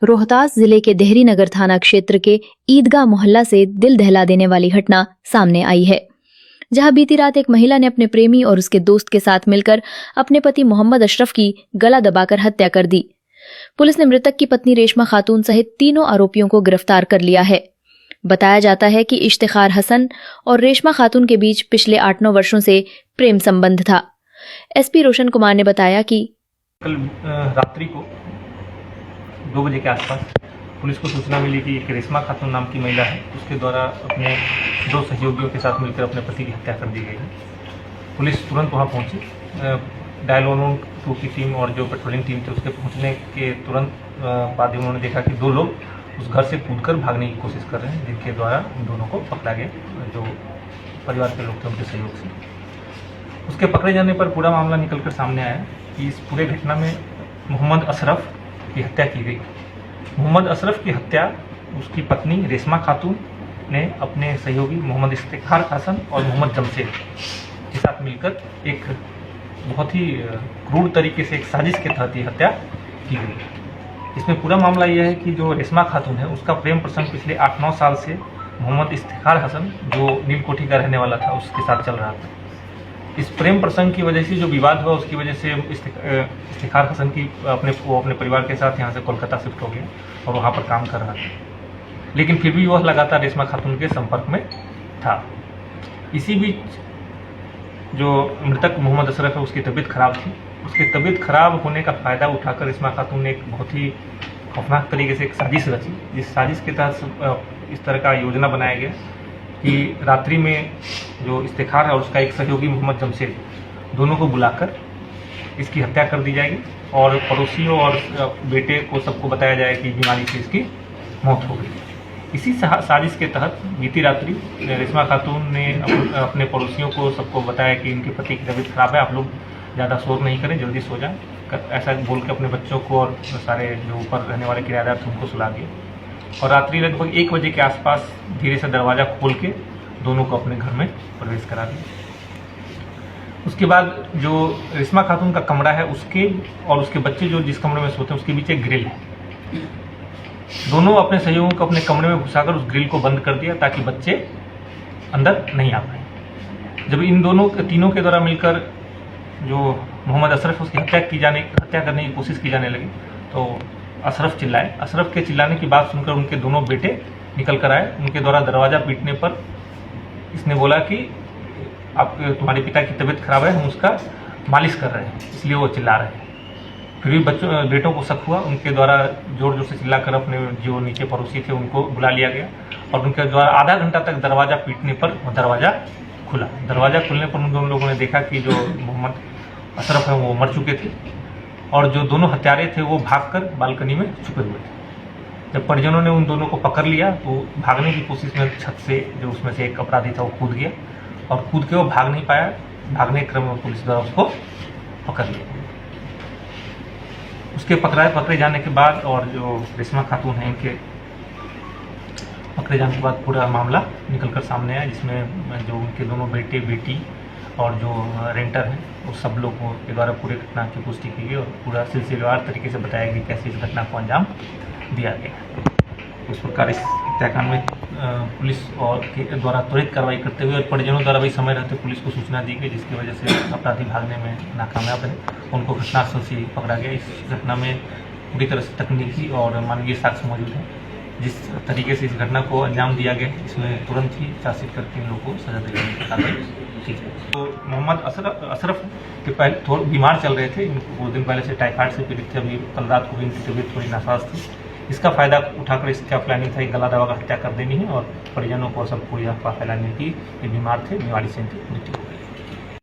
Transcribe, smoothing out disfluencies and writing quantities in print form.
रोहतास जिले के देहरी नगर थाना क्षेत्र के ईदगाह मोहल्ला से दिल दहला देने वाली घटना सामने आई है, जहां बीती रात एक महिला ने अपने प्रेमी और उसके दोस्त के साथ मिलकर अपने पति मोहम्मद अशरफ की गला दबाकर हत्या कर दी। पुलिस ने मृतक की पत्नी रेशमा खातून सहित तीनों आरोपियों को गिरफ्तार कर लिया है। बताया जाता है कि इश्तिखार हसन और रेशमा खातून के बीच पिछले 8-9 वर्षों से प्रेम संबंध था। एसपी रोशन कुमार ने बताया कि कल रात्रि को 2 बजे के आसपास पुलिस को सूचना मिली कि एक रेशमा खातून नाम की महिला है, उसके द्वारा अपने 2 सहयोगियों के साथ मिलकर अपने पति की हत्या कर दी गई है। पुलिस तुरंत वहां पहुंची। डायल 112 की टीम और जो पेट्रोलिंग टीम थी उसके पहुंचने के तुरंत बाद उन्होंने देखा कि 2 लोग उस घर से कूदकर भागने की कोशिश कर रहे हैं, जिनके द्वारा उन दोनों को पकड़ा गया, जो परिवार के लोग थे उनके सहयोग से। उसके पकड़े जाने पर पूरा मामला निकलकर सामने आया कि इस पूरे घटना में मोहम्मद अशरफ की हत्या की गई। मोहम्मद अशरफ की हत्या उसकी पत्नी रेशमा खातून ने अपने सहयोगी मोहम्मद इश्तिखार हसन और मोहम्मद जमशेद के साथ मिलकर एक बहुत ही क्रूर तरीके से एक साजिश के तहत ये हत्या की गई। इसमें पूरा मामला यह है कि जो रेशमा खातून है उसका प्रेम प्रसंग पिछले 8-9 साल से मोहम्मद इश्तिखार हसन, जो नीलकोठी का रहने वाला था, उसके साथ चल रहा था। इस प्रेम प्रसंग की वजह से जो विवाद हुआ, उसकी वजह से इश्तिखार हसन की अपने परिवार के साथ यहाँ से कोलकाता शिफ्ट हो गया और वहाँ पर काम कर रहा था, लेकिन फिर भी वह लगातार रेशमा खातून के संपर्क में था। इसी बीच जो मृतक मोहम्मद अशरफ है उसकी तबीयत खराब थी। उसकी तबीयत खराब होने का फ़ायदा उठाकर रेशमा खातून ने एक बहुत ही खौफनाक तरीके से एक साजिश रची, जिस साजिश के तहत इस तरह का योजना बनाया गया कि रात्रि में जो इश्तिखार है और उसका एक सहयोगी मोहम्मद जमशेद, दोनों को बुलाकर इसकी हत्या कर दी जाएगी और पड़ोसियों और बेटे को सबको बताया जाए कि बीमारी से इसकी मौत हो गई। इसी साजिश के तहत बीती रात्रि रेशमा खातून ने अपने पड़ोसियों को सबको बताया कि इनके पति की तबीयत खराब है, आप लोग ज़्यादा शोर नहीं करें, जल्दी सो जाएं, ऐसा बोल के अपने बच्चों को और सारे जो ऊपर रहने वाले किराएदार थे उनको सुला दिए और रात्रि लगभग 1 बजे के आसपास धीरे से दरवाज़ा खोल के दोनों को अपने घर में प्रवेश करा दिया। उसके बाद जो रेशमा खातून का कमरा है, उसके और उसके बच्चे जो जिस कमरे में सोते हैं उसके बीच एक ग्रिल है। दोनों अपने सहयोगियों को अपने कमरे में घुसाकर उस ग्रिल को बंद कर दिया ताकि बच्चे अंदर नहीं आ पाए। जब इन तीनों के द्वारा मिलकर जो मोहम्मद अशरफ उसकी हत्या करने की कोशिश की जाने लगी तो अशरफ चिल्लाए। अशरफ के चिल्लाने की बात सुनकर उनके दोनों बेटे निकल कर आए। उनके द्वारा दरवाज़ा पीटने पर इसने बोला कि तुम्हारे पिता की तबीयत खराब है, हम उसका मालिश कर रहे हैं, इसलिए वो चिल्ला रहे हैं। फिर भी बेटों को शक हुआ, उनके द्वारा जोर जोर से चिल्लाकर अपने जो नीचे पड़ोसी थे उनको बुला लिया गया और उनके द्वारा आधा घंटा तक दरवाज़ा पीटने पर दरवाज़ा खुला। दरवाज़ा खुलने पर उन दोनों लोगों ने देखा कि जो मोहम्मद अशरफ है वो मर चुके थे और जो दोनों हत्यारे थे वो भागकर बालकनी में छुपे हुए थे। जब परिजनों ने उन दोनों को पकड़ लिया तो भागने की कोशिश में छत से जो उसमें से एक अपराधी था वो कूद गया और कूद के वो भाग नहीं पाया। भागने के क्रम में पुलिस द्वारा उसको पकड़ लिया। उसके पकड़े जाने के बाद और जो रेशमा खातून है इनके पकड़े जाने के बाद पूरा मामला निकलकर सामने आया, जिसमें जो उनके दोनों बेटे बेटी और जो रेंटर हैं वो सब लोगों के द्वारा पूरे घटना की पुष्टि की गई और पूरा सिलसिलेवार तरीके से बताया गया कैसे इस घटना को अंजाम दिया गया। इस प्रकार इस हत्याकांड में पुलिस और के द्वारा त्वरित कार्रवाई करते हुए और परिजनों द्वारा भी समय रहते पुलिस को सूचना दी गई, जिसकी वजह से अपराधी भागने में नाकामयाब रहे। उनको घटनास्थल से पकड़ा गया। इस घटना में पूरी तरह से तकनीकी और मानवीय साक्ष्य मौजूद है। जिस तरीके से इस घटना को अंजाम दिया गया इसमें तुरंत ही चार्जशीट करके इन लोगों को सजा दिलाने की कार्रवाई की जाए। तो मोहम्मद अशरफ के पहले थोड़े बीमार चल रहे थे, इनको 2 दिन पहले से टाइफाइड से पीड़ित थे। अभी कल रात को भी इनकी तबीयत थोड़ी नासाज थी। इसका फ़ायदा उठाकर इसका प्लानिंग था कि गला दबाकर हत्या कर देनी है और परिजनों को सब पूरी अफवाह फैलाने की। ये बीमार थे, बीमारी से इनकी मृत्यु